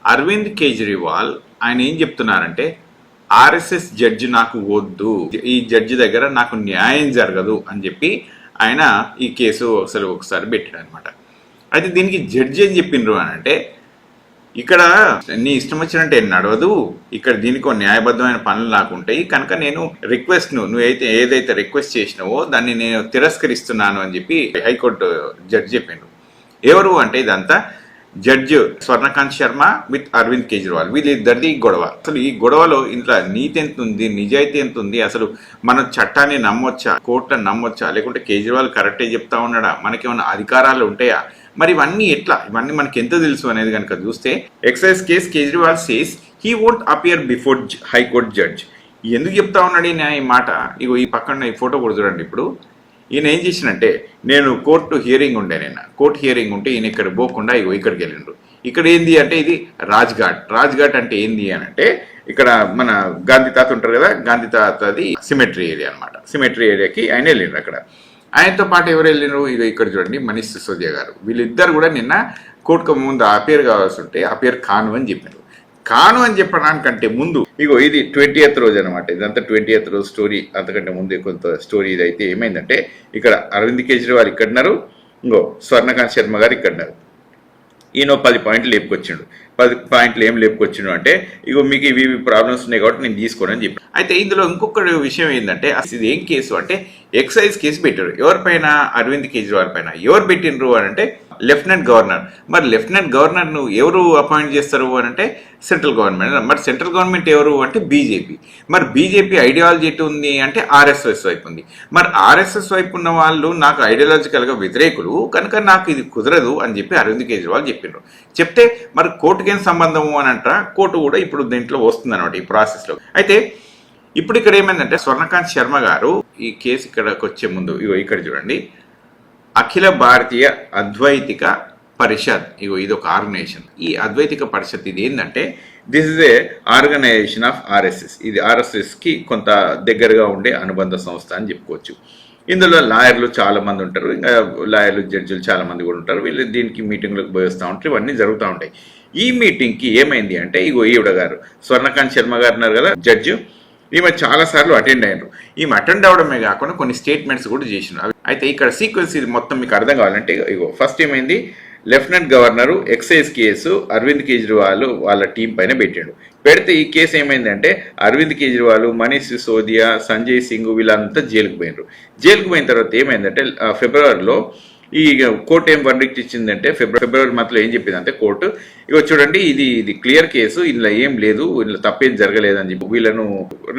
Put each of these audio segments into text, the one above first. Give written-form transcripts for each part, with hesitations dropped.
అరవింద్ కేజ్రీవాల్ ఆయన ఏం చెప్తున్నారంటే ఆర్ఎస్ఎస్ జడ్జి నాకు వద్దు, ఈ జడ్జి దగ్గర నాకు న్యాయం జరగదు అని చెప్పి ఆయన ఈ కేసు అసలు ఒకసారి పెట్టాడు అనమాట. అయితే దీనికి జడ్జి ఏం చెప్పిండ్రు అని అంటే, ఇక్కడ నీ ఇష్టం వచ్చినట్టు ఏం నడవదు, ఇక్కడ దీనికి న్యాయబద్ధమైన పనులు నాకు ఉంటాయి కనుక నేను నువ్వైతే ఏదైతే రిక్వెస్ట్ చేసినావో దాన్ని నేను తిరస్కరిస్తున్నాను అని చెప్పి హైకోర్టు జడ్జి చెప్పిండ్రు. ఎవరు అంటే ఇదంతా జడ్జి స్వర్ణకాంత్ శర్మ విత్ అరవింద్ కేజ్రీవాల్, వీళ్ళిద్దరిది గొడవ. అసలు ఈ గొడవలో ఇంట్లో నీతి ఎంత ఉంది, నిజాయితీ ఎంత ఉంది, అసలు మన చట్టాన్ని నమ్మొచ్చా, కోర్టులను నమ్మొచ్చా, లేకుంటే కేజ్రీవాల్ కరెక్టే చెప్తా ఉన్నాడా, మనకేమైనా అధికారాలు ఉంటాయా, మరి ఇవన్నీ ఎట్లా, ఇవన్నీ మనకి ఎంత తెలుసు అనేది కనుక చూస్తే, excise case Kejriwal says he won't appear before high court judge. ఎందుకు చెప్తా ఉన్నాడు ఈయన ఈ మాట? ఇగో ఈ పక్కన ఈ ఫోటో కూడా చూడండి. ఇప్పుడు ఈయన ఏం చేసినంటే, నేను కోర్టు హియరింగ్ ఉంటే ఈయన ఇక్కడ పోకుండా ఇగో ఇక్కడికి వెళ్ళిండ్రు. ఇక్కడ ఏంది అంటే ఇది రాజ్ఘాట్ అంటే ఏంది అని అంటే, ఇక్కడ మన గాంధీ తాత ఉంటారు కదా, గాంధీ తాతది సిమెట్రీ ఏరియా అనమాట. సిమెట్రీ ఏరియాకి ఆయన వెళ్ళిండ్రు. అక్కడ ఆయనతో పాటు ఎవరు వెళ్ళినారు, ఇక ఇక్కడ చూడండి మనీష్ సిసోదియా గారు. వీళ్ళిద్దరు కూడా నిన్న కోర్టుకు ముందు అపియర్ కావాల్సి ఉంటే అపియర్ కాను అని చెప్పారు. కాను అని చెప్పడానికంటే ముందు ఇగో ఇది 20th రోజు అనమాట. ఇదంతా 20th రోజు స్టోరీ. అంతకంటే ముందు కొంత స్టోరీ. ఇది అయితే ఏమైందంటే, ఇక్కడ అరవింద్ కేజ్రీవాల్ ఇక్కడున్నారు, ఇంకో స్వర్ణకాంత్ శర్మ గారు ఇక్కడున్నారు. ఈయన 10 పాయింట్లు లేపుకొచ్చిండు. 10 పాయింట్లు ఏం లేపుకొచ్చిండు అంటే, ఇగో మీకు ఇవి ప్రాబ్లమ్స్ ఉన్నాయి కాబట్టి నేను తీసుకోనని చెప్పి. అయితే ఇందులో ఇంకొక విషయం ఏంటంటే, ఇది ఏం కేసు అంటే ఎక్సైజ్ కేసు పెట్టారు. ఎవరిపైన? అరవింద్ కేజ్రీవాల్ పైన. ఎవరు పెట్టినరు అని అంటే లెఫ్టినెంట్ గవర్నర్. మరి లెఫ్టినెంట్ గవర్నర్ను ఎవరు అపాయింట్ చేస్తారు అని అంటే సెంట్రల్ గవర్నమెంట్. మరి సెంట్రల్ గవర్నమెంట్ ఎవరు అంటే బీజేపీ. మరి బీజేపీ ఐడియాలజీ ఎటు ఉంది అంటే ఆర్ఎస్ఎస్ వైపు ఉంది. మరి ఆర్ఎస్ఎస్ వైపు ఉన్న వాళ్ళు నాకు ఐడియాలజికల్గా వ్యతిరేకులు కనుక నాకు ఇది కుదరదు అని చెప్పి అరవింద్ కేజ్రీవాల్ చెప్పిండ్రు. చెప్తే మరి కోర్టుకి ఏం సంబంధము అని అంటారా? కోర్టు కూడా ఇప్పుడు దీంట్లో వస్తుంది అనమాట ఈ ప్రాసెస్లో. అయితే ఇప్పుడు ఇక్కడ ఏమైందంటే, స్వర్ణకాంత్ శర్మ గారు ఈ కేసు ఇక్కడికి వచ్చే ముందు ఇగో ఇక్కడ చూడండి, అఖిల భారతీయ అద్వైతిక పరిషత్, ఇగో ఇది ఒక ఆర్గనైజేషన్. ఈ అద్వైతిక పరిషత్ ఇది ఏంటంటే, this is a organization of RSS. ఇది ఆర్ఎస్ఎస్కి కొంత దగ్గరగా ఉండే అనుబంధ సంస్థ అని చెప్పుకోవచ్చు. ఇందులో లాయర్లు చాలా మంది ఉంటారు, ఇంకా లాయర్లు జడ్జిలు చాలా మంది కూడా ఉంటారు. వీళ్ళు దీనికి మీటింగ్లకు పోయి వస్తూ ఉంటారు, ఇవన్నీ జరుగుతూ ఉంటాయి. ఈ మీటింగ్కి ఏమైంది అంటే, ఇగో ఈవిడ గారు స్వర్ణకాంత్ శర్మ గారు ఉన్నారు కదా జడ్జి, ఈమె చాలాసార్లు అటెండ్ అయ్యారు. ఈమె అటెండ్ అవడమే కాకుండా కొన్ని స్టేట్మెంట్స్ కూడా చేసినారు. అయితే ఇక్కడ సీక్వెన్స్ ఇది మొత్తం మీకు అర్థం కావాలంటే, ఇగో ఫస్ట్ ఏమైంది, lieutenant governor excise case Arvind Kejriwal వాళ్ళ టీం పైన పెట్టాడు. పెడితే ఈ కేసు ఏమైందంటే, అరవింద్ కేజ్రీవాల్, మనీష్ సిసోదియా, సంజయ్ సింగ్ వీళ్ళంతా జైలుకు పోయినారు. జైలుకు పోయిన తర్వాత ఏమైందంటే, ఫిబ్రవరిలో ఈ కోర్టు ఏం వర్డిక్ట్ ఇచ్చిందంటే, ఫిబ్రవరి మంత్లో ఏం చెప్పిందంటే కోర్టు, ఇగో చూడండి ఇది క్లియర్ కేసు, ఇందులో ఏం లేదు, ఇందులో తప్పేం జరగలేదని చెప్పి వీళ్ళను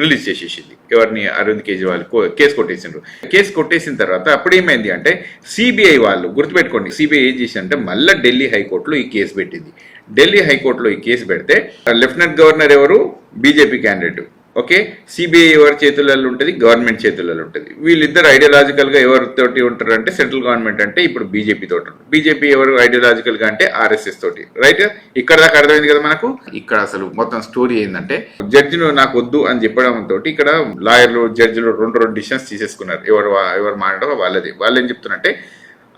రిలీజ్ చేసేసింది. ఎవరిని? అరవింద్ కేజ్రీవాల్ కేసు కొట్టేసిండ్రు. కేసు కొట్టేసిన తర్వాత అప్పుడు ఏమైంది అంటే, సిబిఐ వాళ్ళు గుర్తుపెట్టుకోండి, సిబిఐ ఏం చేసిందంటే మళ్ళీ ఢిల్లీ హైకోర్టులో ఈ కేసు పెట్టింది. ఢిల్లీ హైకోర్టులో ఈ కేసు పెడితే లెఫ్టినెంట్ గవర్నర్ ఎవరు? BJP candidate. ఓకే, సిబిఐ ఎవరి చేతులలో ఉంటుంది? గవర్నమెంట్ చేతులలో ఉంటుంది. వీళ్ళిద్దరు ఐడియాలజికల్గా ఎవరితోటి ఉంటారు అంటే, సెంట్రల్ గవర్నమెంట్ అంటే ఇప్పుడు బీజేపీ తోటి ఉంటుంది. బీజేపీ ఎవరు ఐడియాలజికల్గా అంటే ఆర్ఎస్ఎస్ తోటి. రైట్, ఇక్కడ దాకా అర్థమైంది కదా మనకు. ఇక్కడ అసలు మొత్తం స్టోరీ ఏంటంటే, జడ్జిను నాకు వద్దు అని చెప్పడంతో ఇక్కడ లాయర్లు జడ్జిలు రెండు డిసిషన్స్ తీసేసుకున్నారు. ఎవరు మాట్లాడో వాళ్ళది. వాళ్ళు ఏం చెప్తున్నారంటే,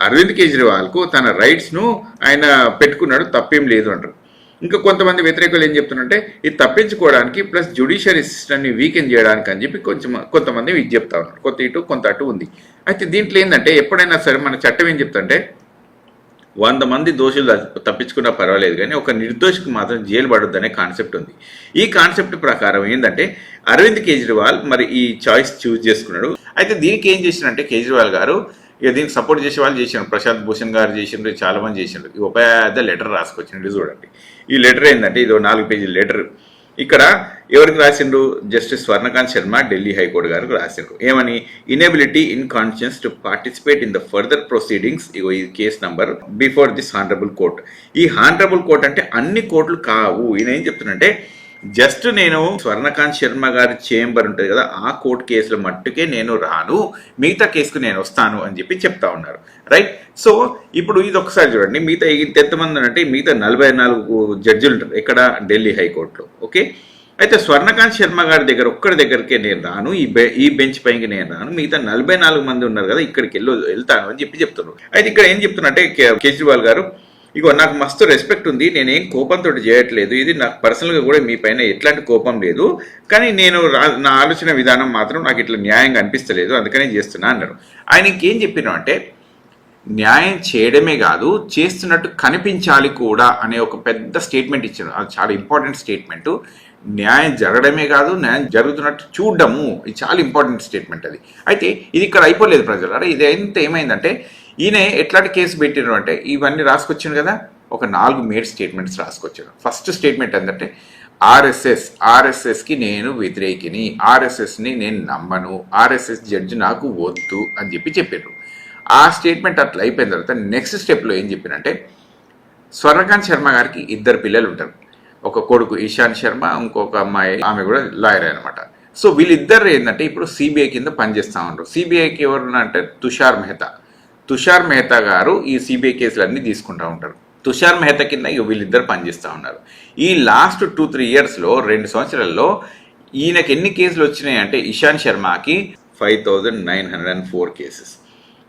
అరవింద్ కేజ్రీవాల్కు తన రైట్స్ను ఆయన పెట్టుకున్నాడు, తప్పేం లేదు అంటారు. ఇంకా కొంతమంది వ్యతిరేకులు ఏం చెప్తున్నారంటే, ఇది తప్పించుకోవడానికి ప్లస్ జ్యుడిషియరీ సిస్టమ్ని వీకెన్ చేయడానికి అని చెప్పి కొంతమంది ఇది చెప్తా ఉన్నారు. కొంత ఇటు కొంత అటు ఉంది. అయితే దీంట్లో ఏంటంటే, ఎప్పుడైనా సరే మన చట్టం ఏం చెప్తుంటే, 100 మంది దోషులు తప్పించుకున్నా పర్వాలేదు కానీ ఒక నిర్దోషికి మాత్రం జైలు పడొద్దు అనే కాన్సెప్ట్ ఉంది. ఈ కాన్సెప్ట్ ప్రకారం ఏంటంటే, అరవింద్ కేజ్రీవాల్ మరి ఈ చాయిస్ చూస్ చేసుకున్నాడు. అయితే దీనికి ఏం చేసినంటే కేజ్రీవాల్ గారు, ఇక దీనికి సపోర్ట్ చేసే వాళ్ళు చేసినారు. ప్రశాంత్ భూషణ్ గారు చేసిండ్రు, చాలా మంది చేసిండ్రు. ఒక పెద్ద లెటర్ రాసుకొచ్చిండ్రు. చూడండి, ఈ లెటర్ ఏంటంటే, ఇదో 4 పేజీల లెటర్. ఇక్కడ ఎవరికి రాసిండ్రు? జస్టిస్ స్వర్ణకాంత్ శర్మ ఢిల్లీ హైకోర్టు గారికి రాసిండ్రు. ఏమని? Inability in conscience to participate in the further proceedings, ఇగో ఈ case number before this honourable court. ఈ హానరబుల్ కోర్ట్ అంటే అన్ని కోర్టులు కావు. ఈయన ఏం చెప్తున్నంటే, జస్ట్ నేను స్వర్ణకాంత్ శర్మ గారి చేంబర్ ఉంటుంది కదా, ఆ కోర్టు కేసుల మట్టుకే నేను రాను, మిగతా కేసుకు నేను వస్తాను అని చెప్పి చెప్తా ఉన్నారు. రైట్, సో ఇప్పుడు ఇది ఒకసారి చూడండి, మిగతా ఎంతమంది అంటే మిగతా 44 జడ్జిలు ఉంటారు ఇక్కడ ఢిల్లీ హైకోర్టులో. ఓకే, అయితే స్వర్ణకాంత్ శర్మ గారి ఒక్కడి దగ్గరికే నేను రాను, ఈ బెంచ్ పైకి నేను రాను, మిగతా 44 మంది ఉన్నారు కదా, ఇక్కడికి వెళ్తాను అని చెప్పి చెప్తున్నారు. అయితే ఇక్కడ ఏం చెప్తున్నట్టే కేజ్రీవాల్ గారు, ఇగో నాకు మస్తు రెస్పెక్ట్ ఉంది, నేనేం కోపంతో చేయట్లేదు, ఇది నాకు పర్సనల్గా కూడా మీ పైన ఎట్లాంటి కోపం లేదు, కానీ నేను నా ఆలోచన విధానం మాత్రం నాకు ఇట్లా న్యాయంగా అనిపిస్తలేదు, అందుకనే చేస్తున్నా అన్నారు. ఆయన ఇంకేం చెప్పినా అంటే న్యాయం చేయడమే కాదు చేస్తున్నట్టు కనిపించాలి కూడా అనే ఒక పెద్ద స్టేట్మెంట్ ఇచ్చారు. అది చాలా ఇంపార్టెంట్ స్టేట్మెంట్. న్యాయం జరగడమే కాదు, న్యాయం జరుగుతున్నట్టు చూడడము, ఇది చాలా ఇంపార్టెంట్ స్టేట్మెంట్ అది. అయితే ఇది ఇక్కడ అయిపోలేదు ప్రజలారా. ఇది ఎంత ఏమైందంటే ఈయన ఎట్లాంటి కేసు పెట్టినారు అంటే ఇవన్నీ రాసుకొచ్చాను కదా, ఒక 4 మేడ్ స్టేట్మెంట్స్ రాసుకొచ్చాను. ఫస్ట్ స్టేట్మెంట్ ఏంటంటే ఆర్ఎస్ఎస్కి నేను వ్యతిరేకిని, ఆర్ఎస్ఎస్ని నేను నమ్మను, ఆర్ఎస్ఎస్ జడ్జి నాకు వద్దు అని చెప్పారు. ఆ స్టేట్మెంట్ అట్లా అయిపోయిన తర్వాత నెక్స్ట్ స్టెప్లో ఏం చెప్పినంటే స్వర్ణకాంత్ శర్మ గారికి 2 పిల్లలు ఉంటారు. ఒక కొడుకు ఇషాంత్ శర్మ, ఇంకొక అమ్మాయి, ఆమె కూడా లాయర్ అనమాట. సో వీళ్ళిద్దరు ఏంటంటే ఇప్పుడు సిబిఐ కింద పనిచేస్తూ ఉంటారు. సిబిఐకి ఎవరు అంటే తుషార్ మెహతా గారు ఈ సిబిఐ కేసులన్నీ తీసుకుంటూ ఉంటారు. తుషార్ మెహతా కింద ఇక వీళ్ళిద్దరు పనిచేస్తూ ఉన్నారు. ఈ లాస్ట్ 2-3 ఇయర్స్లో 2 సంవత్సరాల్లో ఈయనకి ఎన్ని కేసులు వచ్చినాయి అంటే ఇషాంత్ శర్మకి 5904 కేసెస్.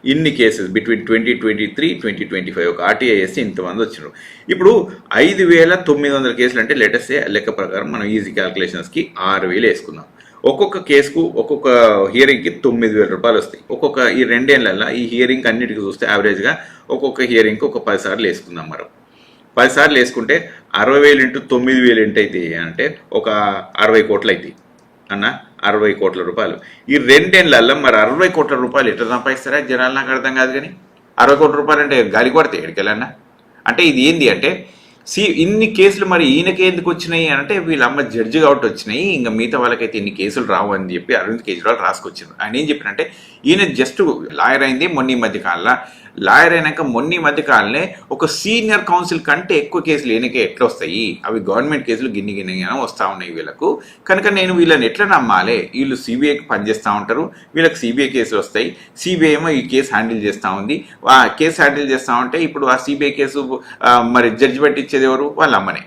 ఇన్ని కేసెస్ బిట్వీన్ 2023-2025 ఒక ఆర్టీఐ వేస్తే ఇంతమంది వచ్చినారు. ఇప్పుడు 5900 కేసులు అంటే లేటెస్ట్ లెక్క ప్రకారం మనం ఈజీ క్యాల్కులేషన్స్కి 6000 వేసుకుందాం. ఒక్కొక్క కేసుకు ఒక్కొక్క హియరింగ్కి 9000 రూపాయలు వస్తాయి. ఒక్కొక్క ఈ 2 ఏళ్ళల్లో ఈ హియరింగ్ అన్నిటికీ చూస్తే యావరేజ్గా ఒక్కొక్క హియరింగ్కి ఒక 10 సార్లు వేసుకుందాం. మనం 10 సార్లు వేసుకుంటే 60,000 × 9,000 ఎంత అవుతాయి అంటే ఒక 60 కోట్లు అవుతాయి అన్న. 60 కోట్ల రూపాయలు ఈ 2 ఏళ్ళల్లో మరి 60 కోట్ల రూపాయలు ఎట్లా సంపాదిస్తారా జనాలు నాకు అర్థం కాదు. కానీ 60 కోట్ల రూపాయలు అంటే గాలి కొడితే ఎక్కడికెళ్ళన్నా అంటే ఇది ఏంది అంటే ఇన్ని కేసులు మరి ఈయనకి ఎందుకు వచ్చినాయి అంటే వీళ్ళమ్మ జడ్జి కాబట్టి వచ్చినాయి, ఇంకా మిగతా వాళ్ళకైతే ఇన్ని కేసులు రావు అని చెప్పి అరవింద్ కేజ్రీవాల్ రాసుకొచ్చారు. ఆయన ఏం చెప్పినంటే ఈయన జస్ట్ లాయర్ అయింది మొన్న ఈ మధ్య కాలంలో, లాయర్ అయినాక మొన్న ఈ మధ్య కాలనే ఒక సీనియర్ కౌన్సిల్ కంటే ఎక్కువ కేసులు ఈయనకే ఎట్లా వస్తాయి, అవి గవర్నమెంట్ కేసులు గిన్ని వస్తూ ఉన్నాయి వీళ్ళకు, కనుక నేను వీళ్ళని ఎట్లా నమ్మాలి, వీళ్ళు సిబిఐకి పనిచేస్తూ ఉంటారు, వీళ్ళకి సిబిఐ కేసులు వస్తాయి, సిబిఐ ఏమో ఈ కేసు హ్యాండిల్ చేస్తూ ఉంది, ఆ కేసు హ్యాండిల్ చేస్తూ ఉంటే ఇప్పుడు ఆ సిబిఐ కేసు మరి జడ్జిమెంట్ ఇచ్చేది ఎవరు, వాళ్ళ అమ్మనే.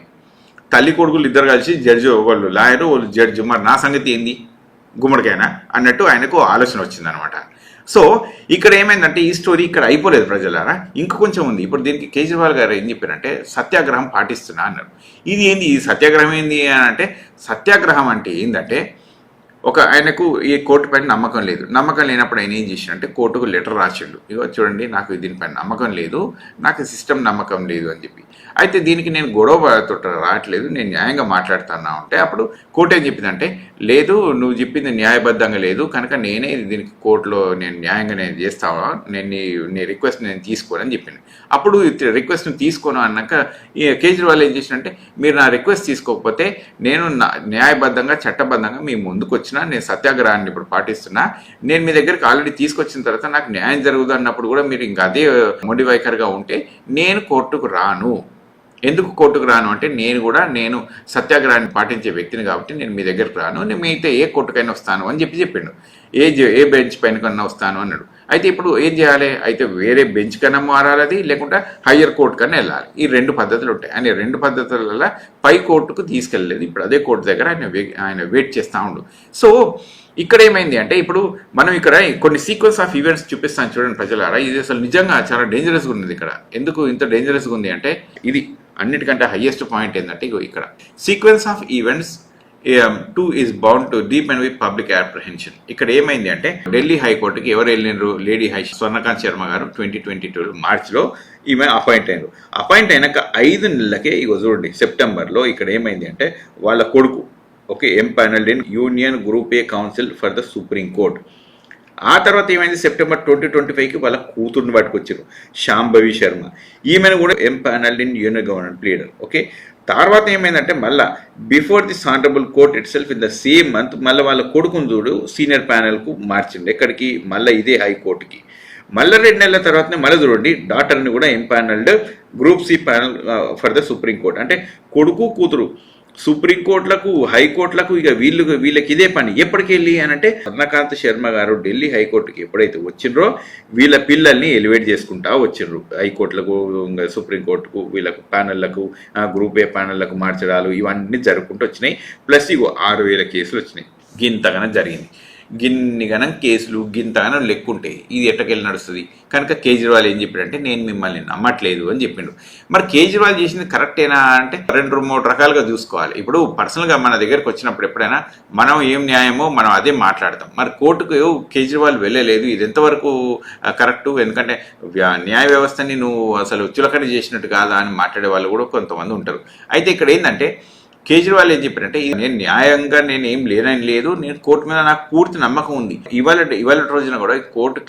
తల్లి కొడుకులు ఇద్దరు కలిసి జడ్జి, వాళ్ళు లాయరు వాళ్ళు జడ్జి, మరి నా సంగతి ఏంది గుమ్మడికైనా అన్నట్టు ఆయనకు ఆలోచన వచ్చిందనమాట. సో ఇక్కడ ఏమైందంటే ఈ స్టోరీ ఇక్కడ అయిపోలేదు ప్రజలారా, ఇంకా కొంచెం ఉంది. ఇప్పుడు దీనికి కేజ్రీవాల్ గారు ఏం చెప్పారంటే సత్యాగ్రహం పాటిస్తున్నా అన్నారు. ఇది ఏంది ఈ సత్యాగ్రహం ఏంది అని అంటే, సత్యాగ్రహం అంటే ఏంటంటే ఆయనకు ఈ కోర్టు పైన నమ్మకం లేదు. నమ్మకం లేనప్పుడు ఆయన ఏం చేసిండంటే కోర్టుకు లెటర్ రాసిండు, ఇగో చూడండి నాకు దీనిపైన నమ్మకం లేదు, నాకు సిస్టమ్ నమ్మకం లేదు అని చెప్పి. అయితే దీనికి నేను గొడవతో రావట్లేదు, నేను న్యాయంగా మాట్లాడుతున్నా ఉంటే అప్పుడు కోర్టు ఏం చెప్పిందంటే లేదు నువ్వు చెప్పింది న్యాయబద్ధంగా లేదు, కనుక నేనే దీనికి కోర్టులో నేను న్యాయంగా నేను చేస్తావా, నీ రిక్వెస్ట్ నేను తీసుకోనని చెప్పింది. అప్పుడు రిక్వెస్ట్ని తీసుకోను అన్నాక కేజ్రీవాల్ ఏం చేసినంటే మీరు నా రిక్వెస్ట్ తీసుకోకపోతే నేను న్యాయబద్ధంగా చట్టబద్ధంగా మీ ముందుకు వచ్చిన నేను సత్యాగ్రహాన్ని ఇప్పుడు పాటిస్తున్నా, నేను మీ దగ్గరికి ఆల్రెడీ తీసుకొచ్చిన తర్వాత నాకు న్యాయం జరుగుదు అన్నప్పుడు కూడా మీరు ఇంకా అదే మొండి వైఖరిగా ఉంటే నేను కోర్టుకు రాను. ఎందుకు కోర్టుకు రాను అంటే నేను సత్యాగ్రహాన్ని పాటించే వ్యక్తిని కాబట్టి నేను మీ దగ్గరికి రాను, నేను మీతో ఏ కోర్టుకైనా వస్తాను అని చెప్పిండు. ఏ బెంచ్ పైన కన్నా వస్తాను అన్నాడు. అయితే ఇప్పుడు ఏం చేయాలి, అయితే వేరే బెంచ్ కన్నా మారాలి లేకుంటే హయ్యర్ కోర్టు కన్నా వెళ్ళాలి. ఈ 2 పద్ధతులు ఉంటాయి. ఆయన 2 పద్ధతులలో పై కోర్టుకు తీసుకెళ్ళలేదు. ఇప్పుడు అదే కోర్టు దగ్గర ఆయన వెయిట్ చేస్తూ ఉండు. సో ఇక్కడ ఏమైంది అంటే ఇప్పుడు మనం ఇక్కడ కొన్ని సీక్వెన్స్ ఆఫ్ ఈవెంట్స్ చూపిస్తాను చూడండి ప్రజలారా, ఇది అసలు నిజంగా చాలా డేంజరస్గా ఉంది. ఇక్కడ ఎందుకు ఇంత డేంజరస్గా ఉంది అంటే ఇది అన్నిటికంటే హైయెస్ట్ పాయింట్ ఏంటంటే ఇక్కడ sequence of events 2 is bound to deepen with public apprehension. ఇక్కడ ఏమైంది అంటే ఢిల్లీ హైకోర్టుకి ఎవరు వెళ్ళినారు, లేడీ స్వర్ణకాంత్ శర్మ గారు 2022 మార్చిలో ఈమె అపాయింట్ అయినారు. అపాయింట్ అయినాక 5 నెలలకే ఇగో చూడండి సెప్టెంబర్లో ఇక్కడ ఏమైంది అంటే వాళ్ళ కొడుకు empanelled in union group A council for the supreme court. ఆ తర్వాత ఏమైంది సెప్టెంబర్ 2025కి వాళ్ళ కూతుర్ని పట్టుకొచ్చారు శాంభవి శర్మ, ఈమెను కూడా empanelled in union government leader. Okay, తర్వాత ఏమైందంటే మళ్ళీ before this honourable court it self in the same month మళ్ళీ వాళ్ళ కొడుకుని చూడు సీనియర్ ప్యానెల్కు మార్చిండు. ఎక్కడికి, మళ్ళీ ఇదే హైకోర్టుకి. మళ్ళీ 2 నెలల తర్వాతనే మళ్ళీ చూడండి డాటర్ని కూడా empanelled group C panel for the supreme court. అంటే కొడుకు కూతురు సుప్రీంకోర్టులకు హైకోర్టులకు ఇక వీళ్ళకి ఇదే పని. ఎప్పటికి వెళ్ళి అని అంటే స్వర్ణకాంత్ శర్మ గారు ఢిల్లీ హైకోర్టుకి ఎప్పుడైతే వచ్చిండ్రో వీళ్ళ పిల్లల్ని ఎలివేట్ చేసుకుంటా వచ్చిండ్రు. హైకోర్టులకు సుప్రీంకోర్టుకు వీళ్ళకు ప్యానెళ్లకు గ్రూప్ ఏ ప్యానెళ్లకు మార్చడాలు ఇవన్నీ జరుపుకుంటూ వచ్చినాయి. ప్లస్ ఇగో 6000 కేసులు వచ్చినాయి. గింతగానే జరిగింది. గిన్ని గనం కేసులు గింతగానం లెక్కుంటాయి, ఇది ఎట్టకెళ్ళి నడుస్తుంది. కనుక కేజ్రీవాల్ ఏం చెప్పాడంటే నేను మిమ్మల్ని నమ్మట్లేదు అని చెప్పిండు. మరి కేజ్రీవాల్ చేసింది కరెక్టేనా అంటే 2-3 రకాలుగా చూసుకోవాలి. ఇప్పుడు పర్సనల్గా మన దగ్గరకు వచ్చినప్పుడు ఎప్పుడైనా మనం ఏం న్యాయమో మనం అదే మాట్లాడతాం. మరి కోర్టుకు కేజ్రీవాల్ వెళ్ళలేదు, ఇది ఎంతవరకు కరెక్టు? ఎందుకంటే న్యాయ వ్యవస్థని నువ్వు అసలు చులకన చేసినట్టు కాదా అని మాట్లాడే వాళ్ళు కూడా కొంతమంది ఉంటారు. అయితే ఇక్కడ ఏంటంటే కేజ్రీవాల్ ఏం చెప్పారంటే నేను న్యాయంగా నేను ఏం లేనని లేదు, నేను కోర్టు మీద నాకు పూర్తి నమ్మకం ఉంది. ఇవాళ రోజున కూడా కోర్టు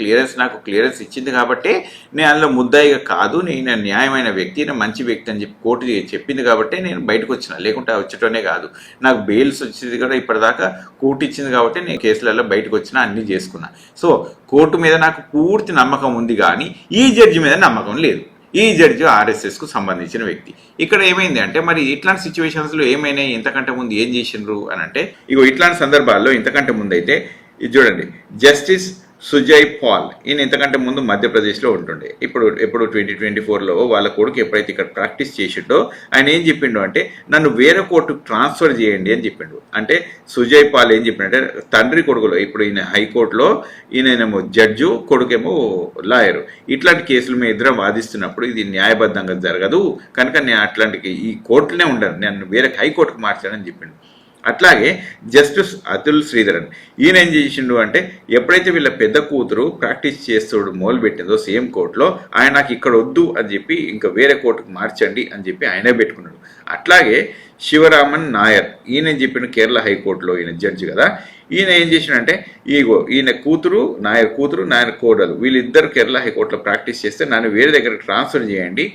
నాకు క్లియరెన్స్ ఇచ్చింది కాబట్టి నేను అందులో ముద్దాయిగా కాదు, నేను న్యాయమైన వ్యక్తి, నేను మంచి వ్యక్తి అని చెప్పి కోర్టు చెప్పింది కాబట్టి నేను బయటకు వచ్చిన, లేకుంటే వచ్చటోనే కాదు. నాకు బెయిల్స్ వచ్చేది కూడా ఇప్పటిదాకా కోర్టు ఇచ్చింది కాబట్టి నేను కేసులలో బయటకు వచ్చినా అన్నీ చేసుకున్నా. సో కోర్టు మీద నాకు పూర్తి నమ్మకం ఉంది, కానీ ఈ జడ్జి మీద నమ్మకం లేదు. ఈ జడ్జి ఆర్ఎస్ఎస్కు సంబంధించిన వ్యక్తి. ఇక్కడ ఏమైంది అంటే మరి ఇట్లాంటి సిచ్యువేషన్స్లో ఏమైనాయి, ఇంతకంటే ముందు ఏం చేసిండ్రు అని అంటే ఇట్లాంటి సందర్భాల్లో ఇంతకంటే ముందు అయితే ఇది చూడండి, జస్టిస్ సుజయ్ పాల్ ఈయన ఇంతకంటే ముందు మధ్యప్రదేశ్లో ఉంటుండే. ఎప్పుడు 2024లో వాళ్ళ కొడుకు ఎప్పుడైతే ఇక్కడ ప్రాక్టీస్ చేసిండో ఆయన ఏం చెప్పిండు అంటే నన్ను వేరే కోర్టుకు ట్రాన్స్ఫర్ చేయండి అని చెప్పిండు. అంటే సుజయ్ పాల్ ఏం చెప్పిండంటే తండ్రి కొడుకులో ఇప్పుడు ఈయన హైకోర్టులో ఈయనేమో జడ్జు, కొడుకేమో లాయరు, ఇట్లాంటి కేసులు మేము ఇద్దరం వాదిస్తున్నప్పుడు ఇది న్యాయబద్ధంగా జరగదు, కనుక నేను అట్లాంటి ఈ కోర్టులోనే ఉండను, నేను వేరే హైకోర్టుకు మార్చానని చెప్పిండు. అట్లాగే జస్టిస్ అతుల్ శ్రీధరన్ ఈయన ఏం చేసిండు అంటే ఎప్పుడైతే వీళ్ళ పెద్ద కూతురు ప్రాక్టీస్ చేస్తూ మొదలుపెట్టిందో సేమ్ కోర్టులో ఆయన నాకు ఇక్కడ వద్దు అని చెప్పి ఇంకా వేరే కోర్టుకు మార్చండి అని చెప్పి ఆయనే పెట్టుకున్నాడు. అట్లాగే శివరామన్ నాయర్ ఈయన ఏం చెప్పిండు, కేరళ హైకోర్టులో ఈయన జడ్జి కదా, ఈయన ఏం చేసిండంటే ఈయన కూతురు నాయర్ కోడలు వీళ్ళిద్దరు కేరళ హైకోర్టులో ప్రాక్టీస్ చేస్తే నన్ను వేరే దగ్గర ట్రాన్స్ఫర్ చేయండి,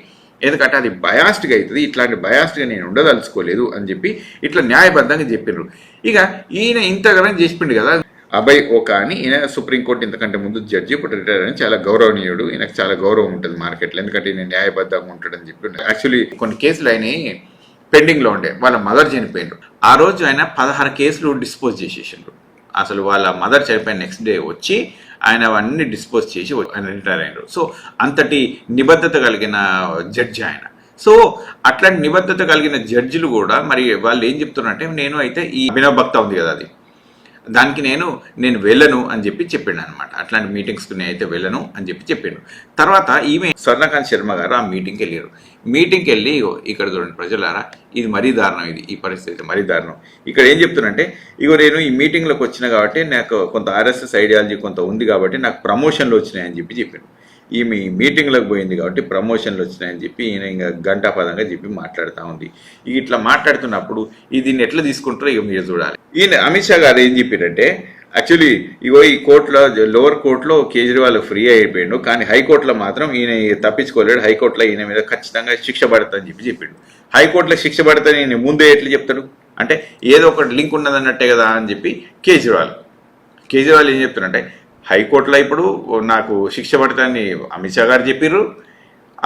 ఎందుకంటే అది బయాస్డ్గా అవుతుంది, ఇట్లాంటి బయాస్డ్గా నేను ఉండదలుచుకోలేదు అని చెప్పి ఇట్లా న్యాయబద్ధంగా చెప్పినారు. ఇక ఈయన ఇంతగానం చేసిపోయింది కదా అభయ్ ఓకా అని, ఈయన సుప్రీంకోర్టు ఇంతకంటే ముందు జడ్జి, ఇప్పుడు రిటైర్ అని చాలా గౌరవనీయుడు, ఈయనకు చాలా గౌరవం ఉంటుంది మార్కెట్లో, ఎందుకంటే ఈయన న్యాయబద్ధంగా ఉంటాడని చెప్పి. యాక్చువల్లీ కొన్ని కేసులు ఆయన పెండింగ్లో ఉండే, వాళ్ళ మదర్ చనిపోయినారు. ఆ రోజు ఆయన 16 కేసులు డిస్పోజ్ చేసేసిండ్రు. అసలు వాళ్ళ మదర్ చనిపోయిన నెక్స్ట్ డే వచ్చి ఆయన అవన్నీ డిస్పోజ్ చేసి ఆయన రిటైర్ అయినారు. సో అంతటి నిబద్ధత కలిగిన జడ్జి ఆయన. సో అట్లాంటి నిబద్ధత కలిగిన జడ్జిలు కూడా మరి వాళ్ళు ఏం చెప్తున్నారంటే నేను అయితే ఈ అభినవ్ భక్త ఉంది కదా అది దానికి నేను వెళ్ళను అని చెప్పి చెప్పిండు అనమాట. అట్లాంటి మీటింగ్స్కి నేను అయితే వెళ్ళను అని చెప్పి చెప్పిండు. తర్వాత ఈమె స్వర్ణకాంత్ శర్మ గారు ఆ మీటింగ్కి వెళ్ళారు. మీటింగ్కి వెళ్ళి ఇక్కడ చూడండి ప్రజలారా, ఇది మరీ దారుణం, ఈ పరిస్థితి మరీ దారుణం. ఇక్కడ ఏం చెప్తున్నానంటే నేను ఈ మీటింగ్లోకి వచ్చిన కాబట్టి నాకు కొంత ఆర్ఎస్ఎస్ ఐడియాలజీ కొంత ఉంది కాబట్టి నాకు ప్రమోషన్లు వచ్చినాయని చెప్పి చెప్పిండు. ఈమె మీటింగ్లకు పోయింది కాబట్టి ప్రమోషన్లు వచ్చినాయని చెప్పి ఈయన ఇంకా గంటాపదంగా చెప్పి మాట్లాడుతూ ఉంది. ఇట్లా మాట్లాడుతున్నప్పుడు దీన్ని ఎట్లా తీసుకుంటారో ఇక మీరు చూడాలి. ఈయన అమిత్ షా గారు ఏం చెప్పారంటే యాక్చువల్లీ ఈ కోర్టులో లోవర్ కోర్టులో కేజ్రీవాల్ ఫ్రీ అయిపోయాడు, కానీ హైకోర్టులో మాత్రం ఈయన తప్పించుకోలేడు, హైకోర్టులో ఈయన మీద ఖచ్చితంగా శిక్ష పడుతుందని చెప్పి చెప్పిండు. హైకోర్టులో శిక్ష పడుతుంది ఈయన ముందే ఎట్లా చెప్తాడు అంటే ఏదో ఒకటి లింక్ ఉన్నదన్నట్టే కదా అని చెప్పి కేజ్రీవాల్ ఏం చెప్తున్నారంటే హైకోర్టులో ఇప్పుడు నాకు శిక్ష పడుతుందని అమిత్ షా గారు చెప్పారు.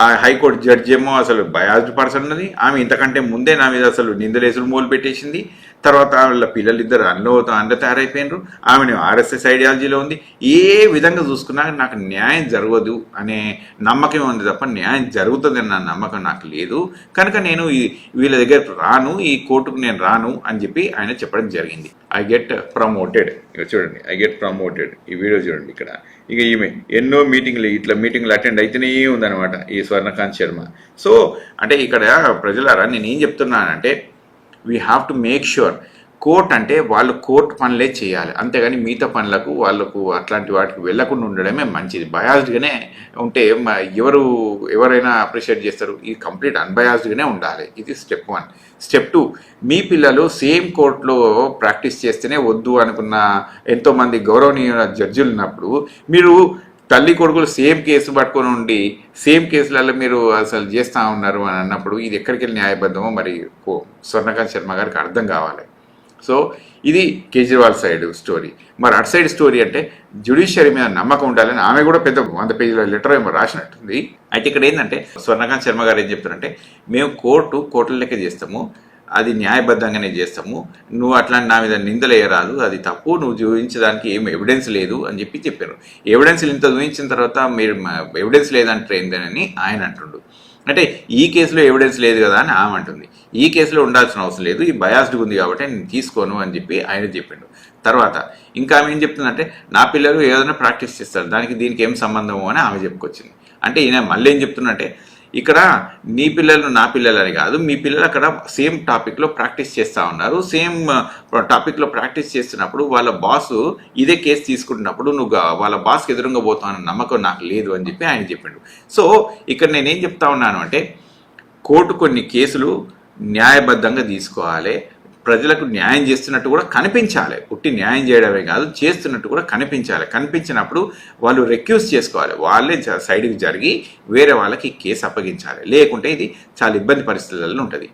ఆ హైకోర్టు జడ్జి ఏమో అసలు బయాస్డ్ పర్సన్ ఉన్నది, ఆమె ఇంతకంటే ముందే నా మీద అసలు నిందలేసులు మొదలు పెట్టేసింది. తర్వాత వాళ్ళ పిల్లలిద్దరు అందులో తయారైపోయినారు, ఆమెను ఆర్ఎస్ఎస్ ఐడియాలజీలో ఉంది. ఏ విధంగా చూసుకున్నా నాకు న్యాయం జరగదు అనే నమ్మకం ఉంది తప్ప న్యాయం జరుగుతుంది అన్న నమ్మకం నాకు లేదు, కనుక నేను వీళ్ళ దగ్గర రాను, ఈ కోర్టుకు నేను రాను అని చెప్పి ఆయన చెప్పడం జరిగింది. ఐ గెట్ ప్రమోటెడ్, చూడండి ఐ గెట్ ప్రమోటెడ్, ఈ వీడియో చూడండి. ఇక్కడ ఇక ఈమె ఎన్నో మీటింగ్లు అటెండ్ అయితేనే ఉందన్నమాట ఈ స్వర్ణకాంత్ శర్మ. సో అంటే ఇక్కడ ప్రజలారా నేను ఏం చెప్తున్నానంటే we have to make sure court అంటే వాళ్ళు కోర్టు పనులే చేయాలి, అంతేగాని మిగతా పనులకు వాళ్ళకు అట్లాంటి వాటికి వెళ్లకుండా ఉండడమే మంచిది. బయాస్డ్గానే ఉంటే ఎవరైనా అప్రిషియేట్ చేస్తారు, ఇది కంప్లీట్ అన్బయాస్డ్గానే ఉండాలి. ఇది స్టెప్ 1. స్టెప్ 2, మీ పిల్లలు సేమ్ కోర్టులో ప్రాక్టీస్ చేస్తేనే వద్దు అనుకున్న ఎంతోమంది గౌరవనీయ జడ్జిలు ఉన్నప్పుడు మీరు తల్లి కొడుకులు సేమ్ కేసు పట్టుకొని ఉండి సేమ్ కేసులలో మీరు అసలు చేస్తూ ఉన్నారు అని అన్నప్పుడు ఇది ఎక్కడికి వెళ్ళి న్యాయబద్ధమో మరి స్వర్ణకాంత్ శర్మ గారికి అర్థం కావాలి. సో ఇది కేజ్రీవాల్ సైడ్ స్టోరీ. మరి అటు సైడ్ స్టోరీ అంటే జ్యుడిషియరీ మీద నమ్మకం ఉండాలని ఆమె కూడా పెద్ద 100 పేజీల లెటర్ ఏమో రాసినట్టుంది. అయితే ఇక్కడ ఏంటంటే స్వర్ణకాంత్ శర్మ గారు ఏం చెప్తారంటే మేము కోర్టుల లెక్క చేస్తాము, అది న్యాయబద్ధంగానే చేస్తాము, నువ్వు అట్లాంటి నా మీద నిందలేయరాదు, అది తప్పు, నువ్వు చూపించడానికి ఏం ఎవిడెన్స్ లేదు అని చెప్పారు. ఎవిడెన్స్ ఇంత చూపించిన తర్వాత మీరు ఎవిడెన్స్ లేదంటారు ఏందని ఆయన అంటుండు. అంటే ఈ కేసులో ఎవిడెన్స్ లేదు కదా అని ఆమె అంటుంది. ఈ కేసులో ఉండాల్సిన అవసరం లేదు, ఈ బయాస్డ్ ఉంది కాబట్టి నేను తీసుకోను అని చెప్పి ఆయన చెప్పిండు. తర్వాత ఇంకా ఆమె ఏం చెప్తుందంటే నా పిల్లలు ఏదైనా ప్రాక్టీస్ చేస్తారు, దానికి దీనికి ఏం సంబంధము అని ఆమె చెప్పుకొచ్చింది. అంటే ఈయన మళ్ళీ ఏం చెప్తున్నంటే ఇక్కడ నీ పిల్లలు నా పిల్లలు అని కాదు, మీ పిల్లలు అక్కడ సేమ్ టాపిక్లో ప్రాక్టీస్ చేస్తూ ఉన్నారు, సేమ్ టాపిక్లో ప్రాక్టీస్ చేస్తున్నప్పుడు వాళ్ళ బాసు ఇదే కేసు తీసుకుంటున్నప్పుడు నువ్వు వాళ్ళ బాస్కి ఎదురుగా పోతావు అన్న నమ్మకం నాకు లేదు అని చెప్పి ఆయన చెప్పిండు. సో ఇక్కడ నేనేం చెప్తా ఉన్నాను అంటే కోర్టు కొన్ని కేసులు న్యాయబద్ధంగా తీసుకోవాలి, ప్రజలకు న్యాయం చేస్తున్నట్టు కూడా కనిపించాలి, పుట్టి న్యాయం చేయడమే కాదు చేస్తున్నట్టు కూడా కనిపించాలి. కనిపించినప్పుడు వాళ్ళు రెక్యూజ్ చేసుకోవాలి, వాళ్ళే సైడ్కి జరిగి వేరే వాళ్ళకి కేసు అప్పగించాలి, లేకుంటే ఇది చాలా ఇబ్బంది పరిస్థితులలో ఉంటుంది.